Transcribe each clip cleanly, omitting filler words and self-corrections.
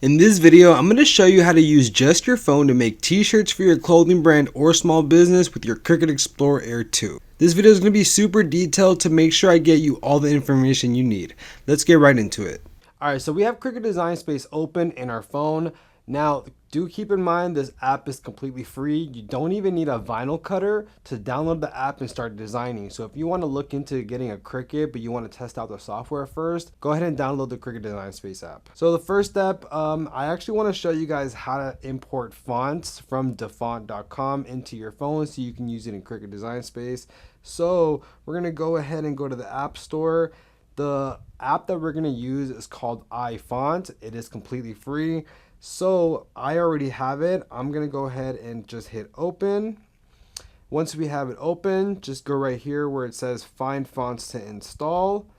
In this video, I'm going to show you how to use just your phone to make t-shirts for your clothing brand or small business with your Cricut Explorer Air 2. This video is going to be super detailed to make sure I get you all the information you need. Let's get right into it. Alright, so we have Cricut Design Space open in our phone. Now, do keep in mind this app is completely free. You don't even need a vinyl cutter to download the app and start designing. So if you want to look into getting a Cricut, but you want to test out the software first, go ahead and download the Cricut Design Space app. So the first step, I actually want to show you guys how to import fonts from dafont.com into your phone so you can use it in Cricut Design Space. So we're going to go ahead and go to the App Store. The app that we're going to use is called iFont. It is completely free. So I already have it. I'm going to go ahead and just hit open. Once we have it open, just go right here where it says find fonts to install.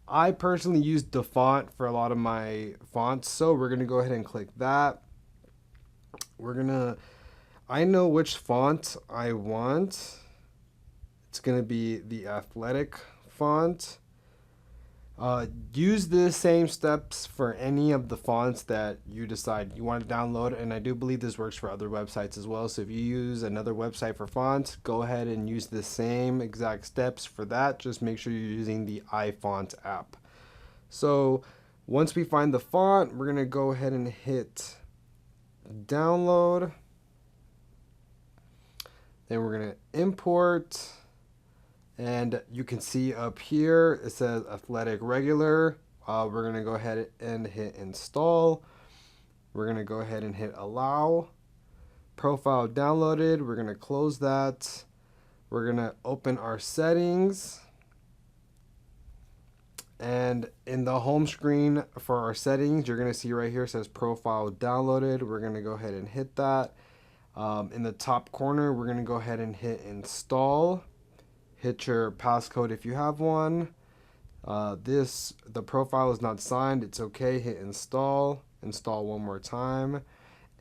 I personally use Dafont for a lot of my fonts, so we're going to go ahead and click that. I know which font I want. It's going to be the athletic font. Use the same steps for any of the fonts that you decide you want to download, and I do believe this works for other websites as well. So if you use another website for fonts, go ahead and use the same exact steps for that. Just make sure you're using the iFont app. So once we find the font, we're going to go ahead and hit download. Then we're going to import. And you can see up here, it says Athletic Regular. We're going to go ahead and hit install. We're going to go ahead and hit allow. Profile downloaded. We're going to close that. We're going to open our settings. And in the home screen for our settings, you're going to see right here, it says profile downloaded. We're going to go ahead and hit that. In the top corner, we're going to go ahead and hit install. Hit your passcode if you have one. The profile is not signed. It's okay. Hit install. Install one more time.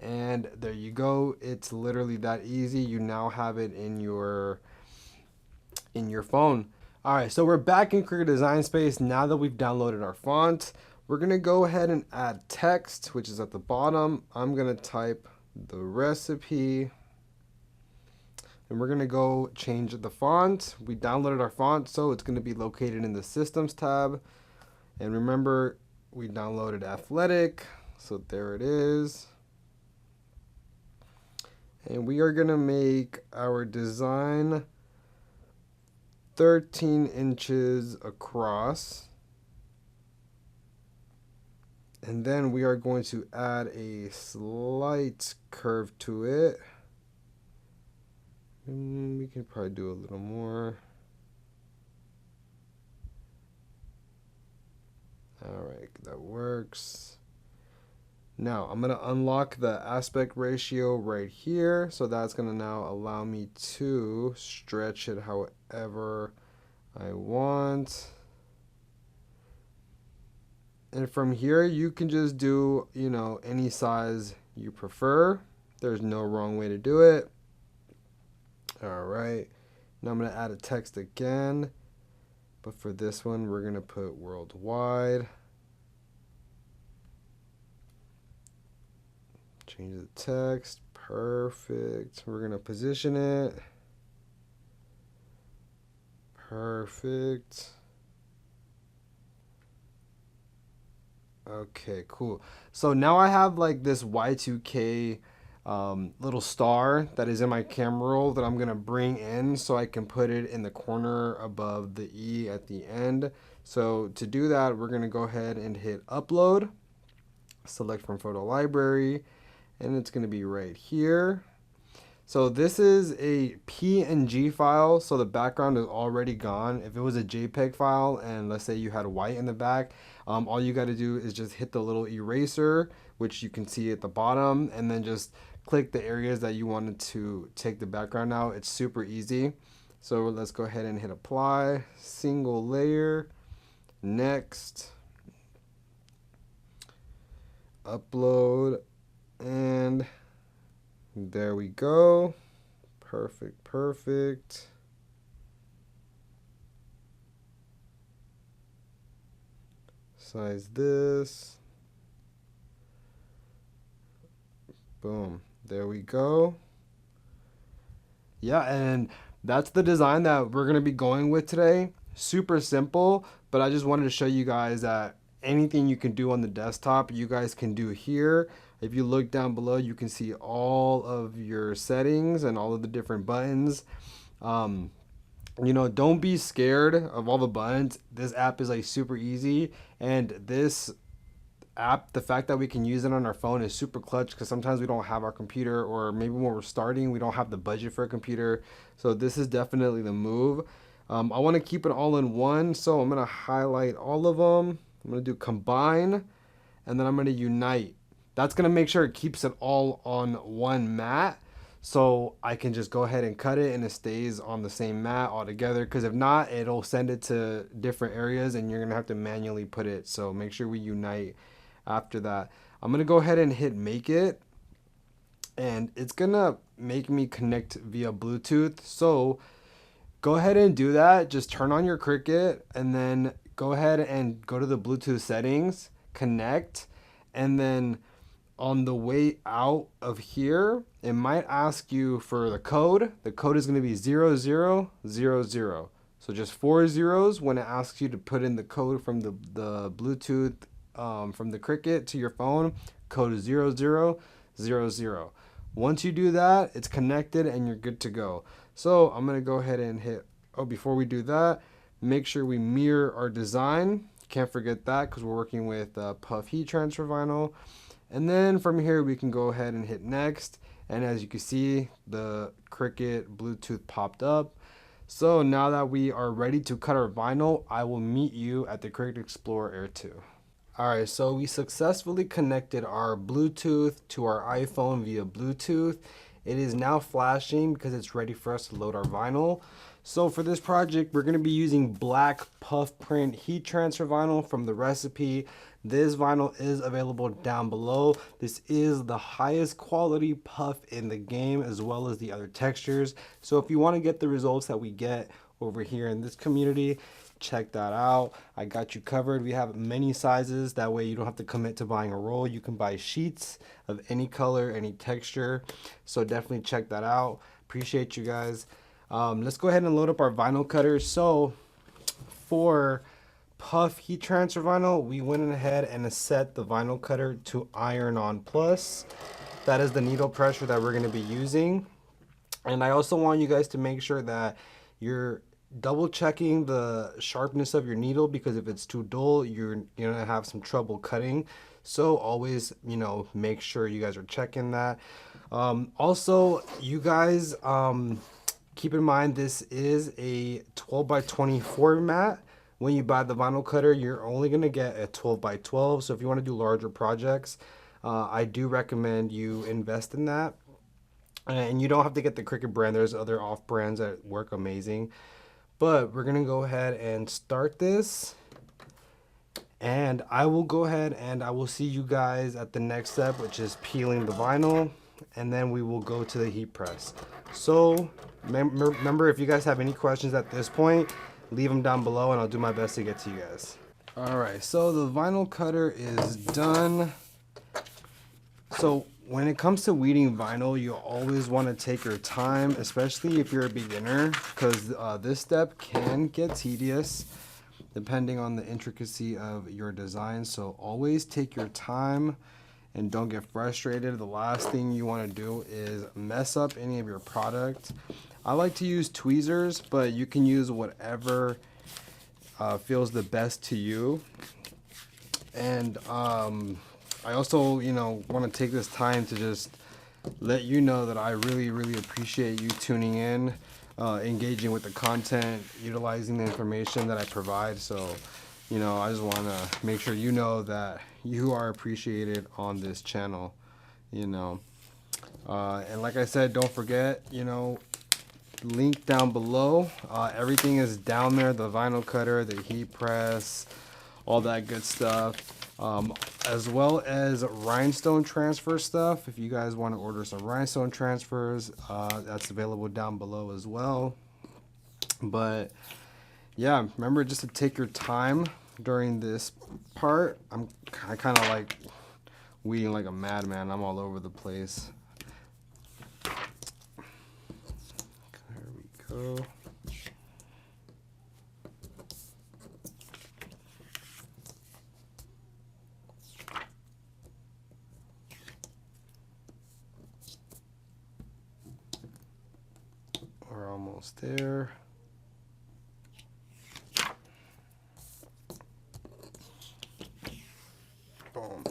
And there you go. It's literally that easy. You now have it in your phone. Alright, so we're back in Cricut Design Space now that we've downloaded our font. We're going to go ahead and add text, which is at the bottom. I'm going to type the recipe. And we're going to go change the font. We downloaded our font, so it's going to be located in the Systems tab. And remember, we downloaded Athletic, so there it is. And we are going to make our design 13 inches across. And then we are going to add a slight curve to it. We can probably do a little more. Alright, that works. Now, I'm going to unlock the aspect ratio right here. So that's going to now allow me to stretch it however I want. And from here, you can just do, any size you prefer. There's no wrong way to do it. Alright, now I'm going to add a text again, but for this one we're going to put worldwide. Change the text, perfect. We're going to position it. Perfect. Okay, cool. So now I have like this Y2K little star that is in my camera roll that I'm going to bring in so I can put it in the corner above the E at the end. So to do that, we're going to go ahead and hit upload, select from photo library, and it's going to be right here. So this is a PNG file, so the background is already gone. If it was a JPEG file and let's say you had white in the back, all you got to do is just hit the little eraser, which you can see at the bottom, and then just click the areas that you wanted to take the background out. It's super easy. So let's go ahead and hit apply, single layer, next, upload, and there we go. Perfect, perfect. Size this. Boom. There we go. Yeah, and that's the design that we're going to be going with today. Super simple, but I just wanted to show you guys that anything you can do on the desktop, you guys can do here. If you look down below, you can see all of your settings and all of the different buttons. You know, don't be scared of all the buttons. This app is like super easy, and this app, the fact that we can use it on our phone is super clutch because sometimes we don't have our computer, or maybe when we're starting we don't have the budget for a computer. So this is definitely the move. I want to keep it all in one, so I'm going to highlight all of them. I'm going to do combine, and then I'm going to unite. That's going to make sure it keeps it all on one mat, so I can just go ahead and cut it and it stays on the same mat all together, because if not, it'll send it to different areas and you're going to have to manually put it. So make sure we unite after that. I'm going to go ahead and hit make it, and it's going to make me connect via Bluetooth. So go ahead and do that. Just turn on your Cricut and then go ahead and go to the Bluetooth settings, connect, and then on the way out of here, it might ask you for the code. The code is going to be 0000. So just 4 zeros when it asks you to put in the code from the Bluetooth, from the Cricut to your phone. Code is 0000. Once you do that, it's connected and you're good to go. So I'm going to go ahead and hit, before we do that, make sure we mirror our design. Can't forget that because we're working with puff heat transfer vinyl. And then from here, we can go ahead and hit next. And as you can see, the Cricut Bluetooth popped up. So now that we are ready to cut our vinyl, I will meet you at the Cricut Explorer Air 2. Alright, so we successfully connected our Bluetooth to our iPhone via Bluetooth. It is now flashing because it's ready for us to load our vinyl. So for this project, we're going to be using black puff print heat transfer vinyl from the recipe. This vinyl is available down below. This is the highest quality puff in the game, as well as the other textures. So if you want to get the results that we get over here in this community, check that out. I got you covered. We have many sizes. That way you don't have to commit to buying a roll. You can buy sheets of any color, any texture. So definitely check that out. Appreciate you guys. Let's go ahead and load up our vinyl cutters. So for puff heat transfer vinyl, we went ahead and set the vinyl cutter to iron on plus. That is the needle pressure that we're going to be using. And I also want you guys to make sure that you're double checking the sharpness of your needle, because if it's too dull, you're gonna have some trouble cutting. So always, make sure you guys are checking that. Also, you guys, keep in mind this is a 12 by 20 format. When you buy the vinyl cutter, you're only gonna get a 12 by 12. So if you want to do larger projects, I do recommend you invest in that. And you don't have to get the Cricut brand. There's other off brands that work amazing. But we're gonna go ahead and start this, and I will go ahead and I will see you guys at the next step, which is peeling the vinyl, and then we will go to the heat press. So remember, if you guys have any questions at this point, leave them down below and I'll do my best to get to you guys. All right, so the vinyl cutter is done. So when it comes to weeding vinyl, you always want to take your time, especially if you're a beginner, because this step can get tedious depending on the intricacy of your design. So always take your time and don't get frustrated. The last thing you want to do is mess up any of your product. I like to use tweezers, but you can use whatever feels the best to you. And I also, want to take this time to just let you know that I really, really appreciate you tuning in, engaging with the content, utilizing the information that I provide. So, I just want to make sure you know that you are appreciated on this channel, and like I said, don't forget, link down below. Everything is down there, the vinyl cutter, the heat press, all that good stuff. As well as rhinestone transfer stuff. If you guys want to order some rhinestone transfers, that's available down below as well. But yeah, remember just to take your time during this part. I kind of like weeding like a madman. I'm all over the place. There we go. We're almost there. Boom.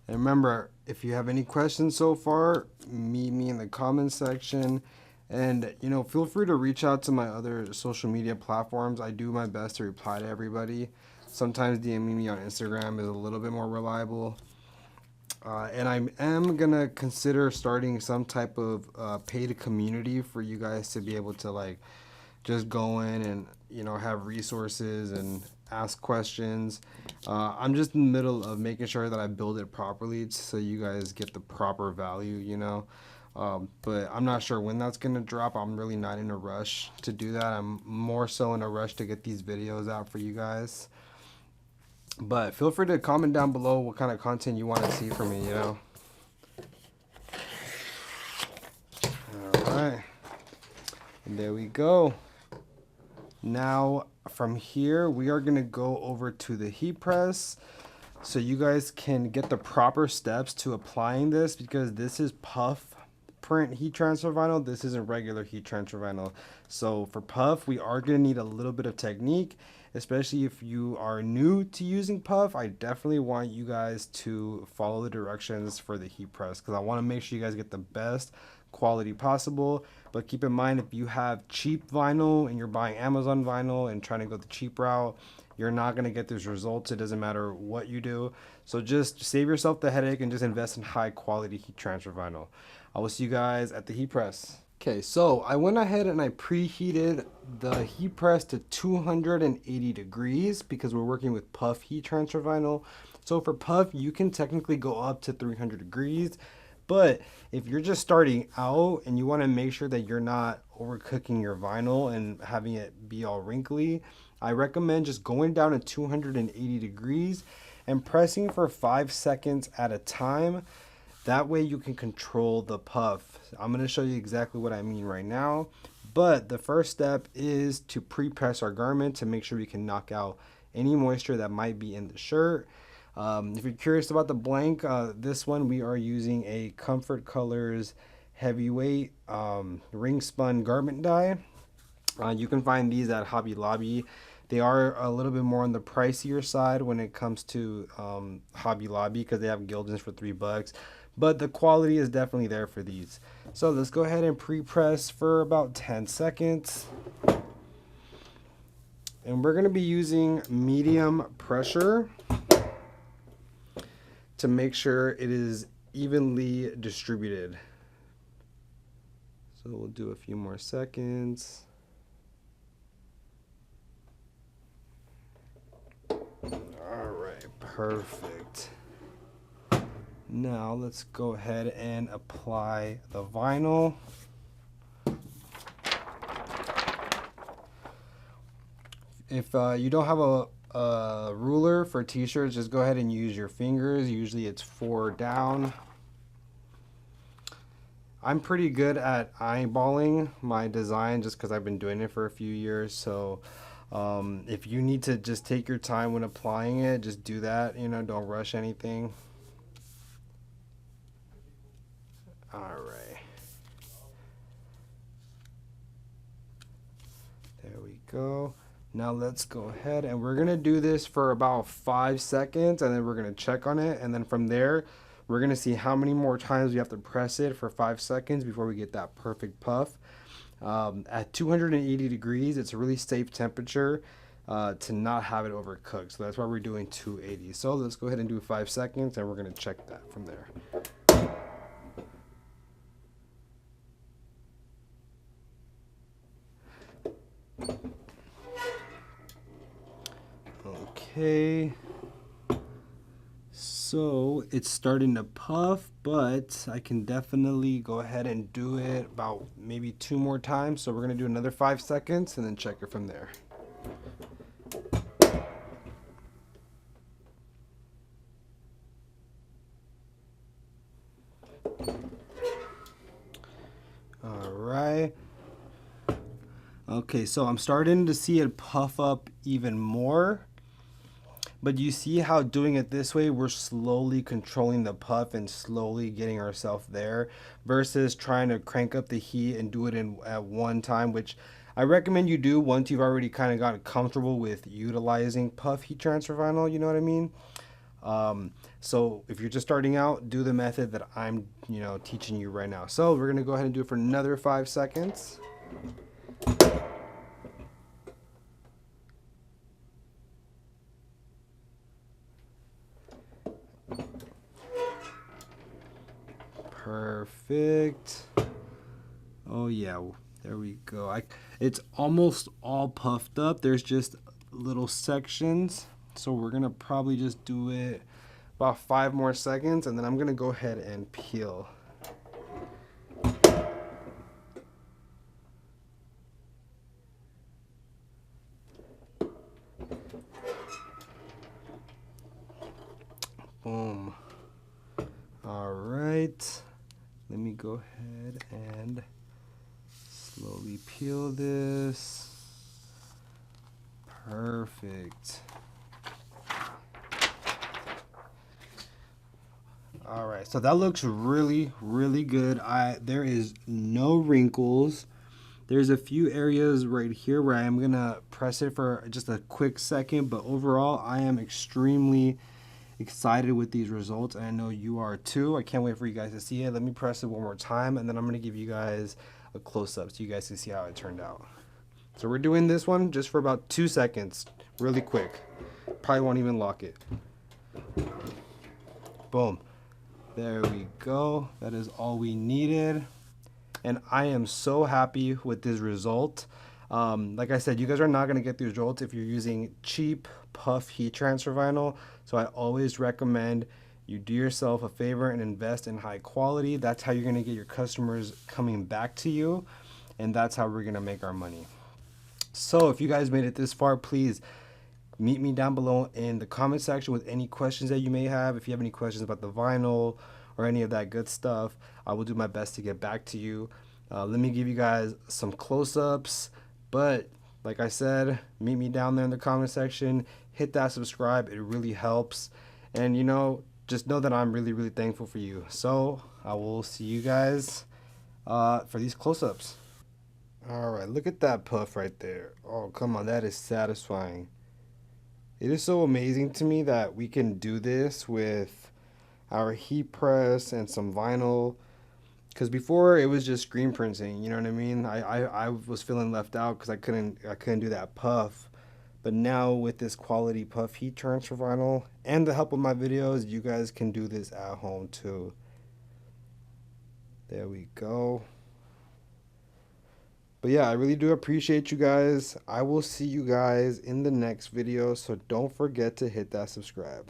And remember, if you have any questions so far, meet me in the comments section. And, you know, feel free to reach out to my other social media platforms. I do my best to reply to everybody. Sometimes DMing me on Instagram is a little bit more reliable. And I am going to consider starting some type of paid community for you guys to be able to, like, just go in and, you know, have resources and ask questions. I'm just in the middle of making sure that I build it properly so you guys get the proper value, you know. But I'm not sure when that's going to drop. I'm really not in a rush to do that. I'm more so in a rush to get these videos out for you guys. But feel free to comment down below what kind of content you want to see from me, you know. All right. And there we go. Now from here, we are going to go over to the heat press so you guys can get the proper steps to applying this, because this is puff print heat transfer vinyl. This isn't regular heat transfer vinyl. So for puff, we are going to need a little bit of technique, especially if you are new to using puff. I definitely want you guys to follow the directions for the heat press, because I want to make sure you guys get the best quality possible. But keep in mind, if you have cheap vinyl and you're buying Amazon vinyl and trying to go the cheap route, you're not going to get these results. It doesn't matter what you do. So just save yourself the headache and just invest in high quality heat transfer vinyl. I will see you guys at the heat press. Okay, so I went ahead and I preheated the heat press to 280 degrees because we're working with puff heat transfer vinyl. So for puff, you can technically go up to 300 degrees. But if you're just starting out and you want to make sure that you're not overcooking your vinyl and having it be all wrinkly, I recommend just going down to 280 degrees and pressing for 5 seconds at a time. That way you can control the puff. I'm going to show you exactly what I mean right now. But the first step is to pre-press our garment to make sure we can knock out any moisture that might be in the shirt. If you're curious about the blank, this one we are using a Comfort Colors heavyweight ring spun garment dye. You can find these at Hobby Lobby. They are a little bit more on the pricier side when it comes to Hobby Lobby, because they have Gildans for $3, but the quality is definitely there for these. So let's go ahead and pre-press for about 10 seconds. And we're going to be using medium pressure to make sure it is evenly distributed. So we'll do a few more seconds. All right, perfect. Now let's go ahead and apply the vinyl. If you don't have a ruler for t-shirts, just go ahead and use your fingers. Usually it's 4 down. I'm pretty good at eyeballing my design just because I've been doing it for a few years. So if you need to just take your time when applying it, just do that. You know, don't rush anything. All right. There we go. Now let's go ahead and we're going to do this for about 5 seconds, and then we're going to check on it. And then from there, we're going to see how many more times we have to press it for 5 seconds before we get that perfect puff. At 280 degrees, it's a really safe temperature to not have it overcooked. So that's why we're doing 280. So let's go ahead and do 5 seconds, and we're going to check that from there. Okay, so it's starting to puff, but I can definitely go ahead and do it about maybe 2 more times. So we're going to do another 5 seconds and then check it from there. Okay, so I'm starting to see it puff up even more. But you see how doing it this way, we're slowly controlling the puff and slowly getting ourselves there versus trying to crank up the heat and do it at one time, which I recommend you do once you've already kind of gotten comfortable with utilizing puff heat transfer vinyl, you know what I mean? So if you're just starting out, do the method that I'm, teaching you right now. So we're gonna go ahead and do it for another 5 seconds. Perfect. Oh yeah, there we go. It's almost all puffed up. There's just little sections. So we're gonna probably just do it about 5 more seconds, and then I'm gonna go ahead and peel. Boom. All right. Let me go ahead and slowly peel this. Perfect. All right, so that looks really, really good. There is no wrinkles. There's a few areas right here where I am gonna press it for just a quick second, but overall, I am extremely excited with these results, and I know you are too. I can't wait for you guys to see it. Let me press it one more time, and then I'm gonna give you guys a close-up so you guys can see how it turned out. So we're doing this one just for about 2 seconds, really quick. Probably won't even lock it. Boom. There we go. That is all we needed. And I am so happy with this result. Like I said, you guys are not going to get the results if you're using cheap puff heat transfer vinyl. So I always recommend you do yourself a favor and invest in high quality. That's how you're going to get your customers coming back to you. And that's how we're going to make our money. So if you guys made it this far, please meet me down below in the comment section with any questions that you may have. If you have any questions about the vinyl or any of that good stuff, I will do my best to get back to you. Let me give you guys some close-ups, but like I said, meet me down there in the comment section. Hit that subscribe, it really helps. And just know that I'm really, really thankful for you. So I will see you guys for these close-ups. All right, look at that puff right there. Oh, come on, that is satisfying. It is so amazing to me that we can do this with our heat press and some vinyl, because before it was just screen printing, you know what I mean? I was feeling left out because I couldn't do that puff. But now with this quality puff heat transfer vinyl and the help of my videos, you guys can do this at home too. There we go. But yeah, I really do appreciate you guys. I will see you guys in the next video, so don't forget to hit that subscribe.